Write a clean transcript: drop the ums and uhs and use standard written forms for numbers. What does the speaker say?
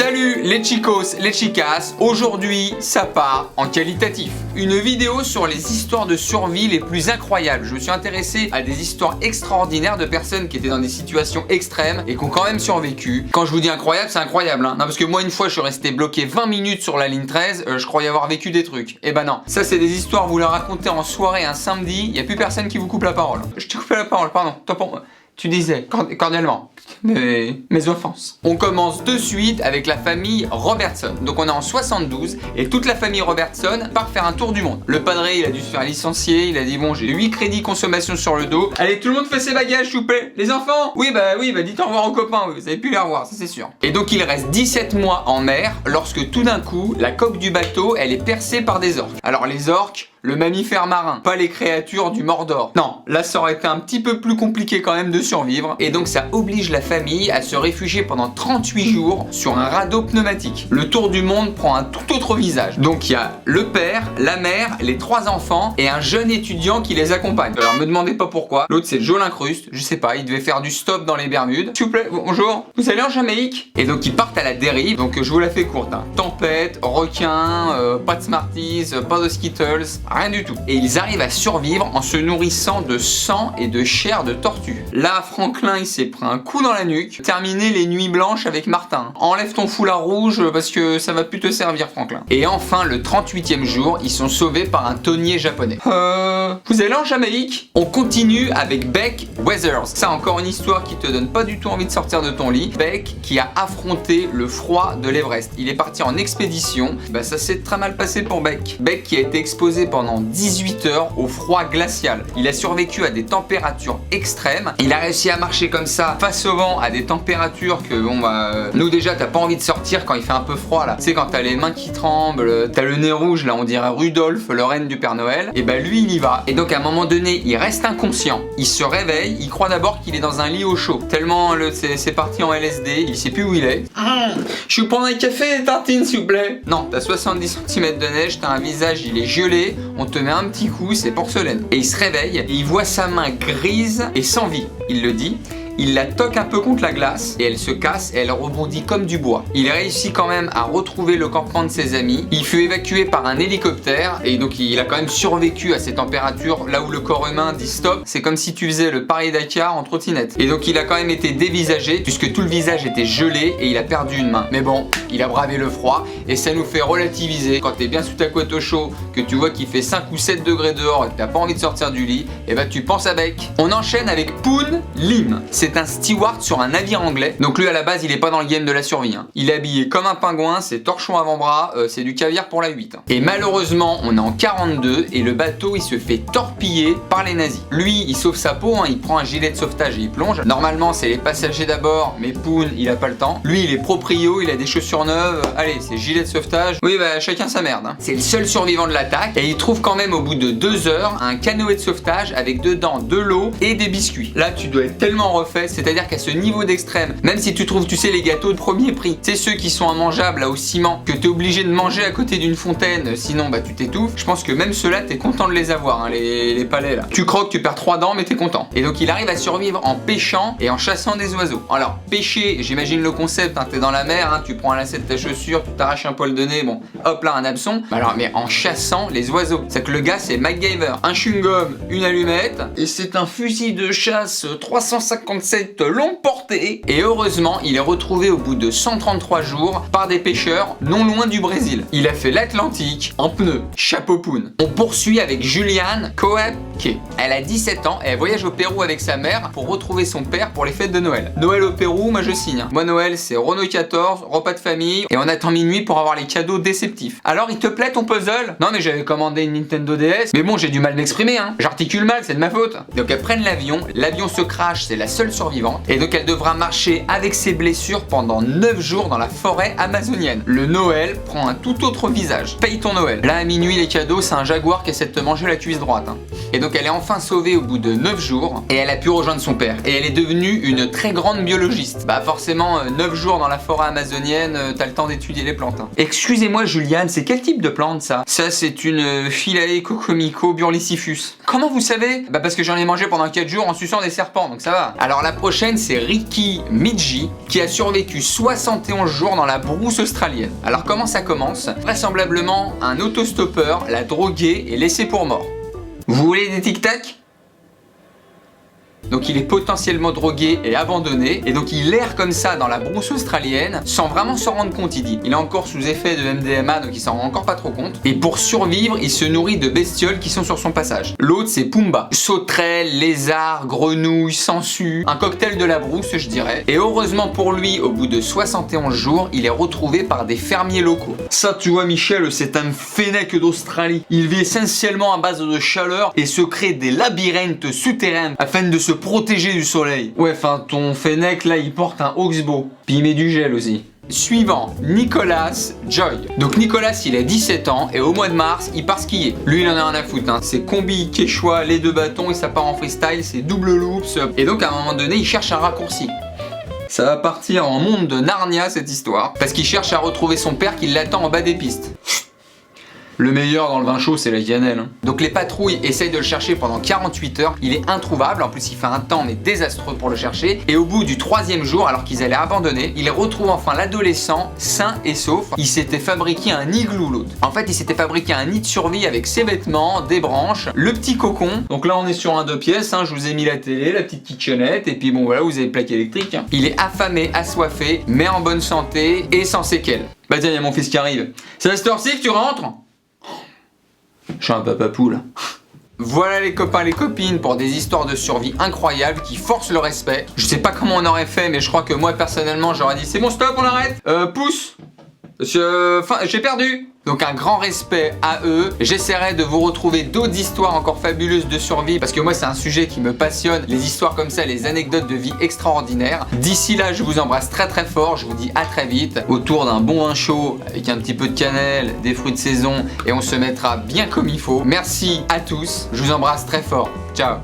Salut les chicos, les chicas, aujourd'hui ça part en qualitatif. Une vidéo sur les histoires de survie les plus incroyables. Je me suis intéressé à des histoires extraordinaires de personnes qui étaient dans des situations extrêmes et qui ont quand même survécu. Quand je vous dis incroyable, c'est incroyable hein. Non, parce que moi une fois je suis resté bloqué 20 minutes sur la ligne 13, je croyais avoir vécu des trucs. Et ben non, ça c'est des histoires, vous les racontez en soirée un samedi, il n'y a plus personne qui vous coupe la parole. Je t'ai coupé la parole, pardon, toi pour moi. Tu disais, cordialement, mes offenses. On commence de suite avec la famille Robertson. Donc on est en 72 et toute la famille Robertson part faire un tour du monde. Le padré, il a dû se faire licencier, il a dit bon, j'ai 8 crédits consommation sur le dos. Allez, tout le monde fait ses bagages, s'il vous plaît. Les enfants? Oui, bah dites au revoir aux copains, vous avez pu les revoir, ça c'est sûr. Et donc il reste 17 mois en mer lorsque tout d'un coup, la coque du bateau, elle est percée par des orques. Alors les orques, le mammifère marin, pas les créatures du Mordor. Non, là ça aurait été un petit peu plus compliqué quand même de survivre. Et donc ça oblige la famille à se réfugier pendant 38 jours sur un radeau pneumatique. Le tour du monde prend un tout autre visage. Donc il y a le père, la mère, les 3 enfants et un jeune étudiant qui les accompagne. Alors me demandez pas pourquoi. L'autre c'est Joe Lincruste, je sais pas, il devait faire du stop dans les Bermudes. S'il vous plaît, bonjour, vous allez en Jamaïque? Et donc ils partent à la dérive, donc je vous la fais courte hein. Tempête, requins, pas de Smarties, pas de Skittles, rien du tout. Et ils arrivent à survivre en se nourrissant de sang et de chair de tortue. Là, Franklin, il s'est pris un coup dans la nuque. Terminé les nuits blanches avec Martin. Enlève ton foulard rouge parce que ça va plus te servir, Franklin. Et enfin, le 38e jour, ils sont sauvés par un tonnier japonais. Vous allez en Jamaïque? On continue avec Beck Weathers. Ça, encore une histoire qui te donne pas du tout envie de sortir de ton lit. Beck qui a affronté le froid de l'Everest. Il est parti en expédition. Bah, ça s'est très mal passé pour Beck. Beck qui a été exposé pendant 18 heures au froid glacial. Il a survécu à des températures extrêmes. Il a réussi à marcher comme ça face au vent à des températures que nous déjà t'as pas envie de sortir quand il fait un peu froid là. Tu sais quand t'as les mains qui tremblent, t'as le nez rouge là, on dirait Rudolph, le renne du Père Noël. Et bah lui il y va. Et donc à un moment donné il reste inconscient. Il se réveille, il croit d'abord qu'il est dans un lit au chaud. Tellement c'est parti en LSD, il sait plus où il est. Je vais vous prendre un café et des tartines s'il vous plaît. Non, t'as 70 cm de neige, t'as un visage il est gelé. On te met un petit coup, c'est porcelaine. Et il se réveille et il voit sa main grise et sans vie. Il le dit. Il la toque un peu contre la glace et elle se casse et elle rebondit comme du bois. Il réussit quand même à retrouver le campement de ses amis. Il fut évacué par un hélicoptère et donc il a quand même survécu à ces températures. Là où le corps humain dit stop, c'est comme si tu faisais le Paris-Dakar en trottinette. Et donc il a quand même été dévisagé puisque tout le visage était gelé et il a perdu une main. Mais bon, il a bravé le froid et ça nous fait relativiser. Quand t'es bien sous ta couette au chaud, que tu vois qu'il fait 5 ou 7 degrés dehors et que t'as pas envie de sortir du lit, et bah tu penses avec. On enchaîne avec Poon Lim. C'est un steward sur un navire anglais. Donc lui à la base il est pas dans le game de la survie hein. Il est habillé comme un pingouin, c'est torchon avant-bras, c'est du caviar pour la 8 hein. Et malheureusement on est en 42 et le bateau il se fait torpiller par les nazis. Lui il sauve sa peau hein. Il prend un gilet de sauvetage et il plonge. Normalement c'est les passagers d'abord, mais Poon il a pas le temps. Lui il est proprio, il a des chaussures neuves. Allez c'est gilet de sauvetage. Oui bah chacun sa merde hein. C'est le seul survivant de l'attaque et il trouve quand même au bout de 2 heures un canoë de sauvetage avec dedans de l'eau et des biscuits. Là tu dois être tellement refait, c'est-à-dire qu'à ce niveau d'extrême, même si tu trouves, tu sais, les gâteaux de premier prix, c'est ceux qui sont immangeables là au ciment, que t'es obligé de manger à côté d'une fontaine, sinon bah tu t'étouffes, je pense que même ceux-là t'es content de les avoir, hein, les palais là. Tu croques, tu perds 3 dents, mais t'es content. Et donc il arrive à survivre en pêchant et en chassant des oiseaux. Alors pêcher, j'imagine le concept, hein, t'es dans la mer, hein, tu prends un lacet de ta chaussure, tu t'arraches un poil de nez, bon, hop là un hameçon. Alors mais en chassant les oiseaux, c'est que le gars c'est MacGyver, un chewing-gum, une allumette, et c'est un fusil de chasse 357 longue portée. Et heureusement, il est retrouvé au bout de 133 jours par des pêcheurs non loin du Brésil. Il a fait l'Atlantique en pneus. Chapeau Poon. On poursuit avec Julianne Koepke. Elle a 17 ans et elle voyage au Pérou avec sa mère pour retrouver son père pour les fêtes de Noël. Noël au Pérou, moi je signe. Moi Noël c'est Renault 14, repas de famille et on attend minuit pour avoir les cadeaux déceptifs. Alors il te plaît ton puzzle? Non mais j'avais commandé une Nintendo DS, mais bon j'ai du mal m'exprimer hein. J'articule mal, c'est de ma faute. Donc elles prennent l'avion se crache, c'est la seule survivante. Et donc elle devra marcher avec ses blessures pendant 9 jours dans la forêt amazonienne. Le Noël prend un tout autre visage. Paye ton Noël. Là à minuit les cadeaux c'est un jaguar qui essaie de te manger la cuisse droite hein. Et donc elle est enfin sauvée au bout de 9 jours et elle a pu rejoindre son père. Et elle est devenue une très grande biologiste. Bah forcément 9 jours dans la forêt amazonienne, t'as le temps d'étudier les plantes hein. Excusez-moi Juliane, c'est quel type de plante ça? Ça c'est une Philae cocomico burlicifus. Comment vous savez? Bah parce que j'en ai mangé pendant 4 jours en suçant des serpents, donc ça va. Alors Alors la prochaine, c'est Ricky Midji, qui a survécu 71 jours dans la brousse australienne. Alors comment ça commence? Vraisemblablement, un autostoppeur l'a drogué et laissé pour mort. Vous voulez des tic-tac? Donc il est potentiellement drogué et abandonné, et donc il erre comme ça dans la brousse australienne sans vraiment s'en rendre compte, il dit. Il est encore sous effet de MDMA, donc il s'en rend encore pas trop compte. Et pour survivre, il se nourrit de bestioles qui sont sur son passage. L'autre, c'est Pumba. Sauterelles, lézards, grenouilles, sangsues, un cocktail de la brousse, je dirais. Et heureusement pour lui, au bout de 71 jours, il est retrouvé par des fermiers locaux. Ça, tu vois, Michel, c'est un fennec d'Australie. Il vit essentiellement à base de chaleur et se crée des labyrinthes souterrains afin de se protéger du soleil. Ouais, enfin, ton fennec, là, il porte un Oxbow. Puis il met du gel aussi. Suivant, Nicolas Joy. Donc Nicolas, il a 17 ans et au mois de mars, il part skier. Lui, il en a rien à foutre, hein. C'est combi, quechua, les 2 bâtons et ça part en freestyle, c'est double loops. Et donc à un moment donné, il cherche un raccourci. Ça va partir en monde de Narnia, cette histoire, parce qu'il cherche à retrouver son père qui l'attend en bas des pistes. Le meilleur dans le vin chaud, c'est la cannelle. Hein. Donc les patrouilles essayent de le chercher pendant 48 heures. Il est introuvable. En plus, il fait un temps mais désastreux pour le chercher. Et au bout du 3e jour, alors qu'ils allaient abandonner, il retrouve enfin l'adolescent sain et sauf. Il s'était fabriqué un igloo, l'autre. En fait, il s'était fabriqué un nid de survie avec ses vêtements, des branches, le petit cocon. Donc là, on est sur un 2 pièces. Hein. Je vous ai mis la télé, la petite kitchenette. Et puis bon, voilà, vous avez le plaque électrique. Hein. Il est affamé, assoiffé, mais en bonne santé et sans séquelles. Bah tiens, il y a mon fils qui arrive. C'est à cette heure-ci que tu rentres ? Je suis un papa poule. Voilà les copains, les copines, pour des histoires de survie incroyables qui forcent le respect. Je sais pas comment on aurait fait, mais je crois que moi personnellement j'aurais dit c'est bon, stop, on arrête. Pousse. J'ai perdu. Donc un grand respect à eux. J'essaierai de vous retrouver d'autres histoires encore fabuleuses de survie parce que moi c'est un sujet qui me passionne, les histoires comme ça, les anecdotes de vie extraordinaires. D'ici là, je vous embrasse très très fort, je vous dis à très vite autour d'un bon vin chaud avec un petit peu de cannelle, des fruits de saison et on se mettra bien comme il faut. Merci à tous, je vous embrasse très fort. Ciao.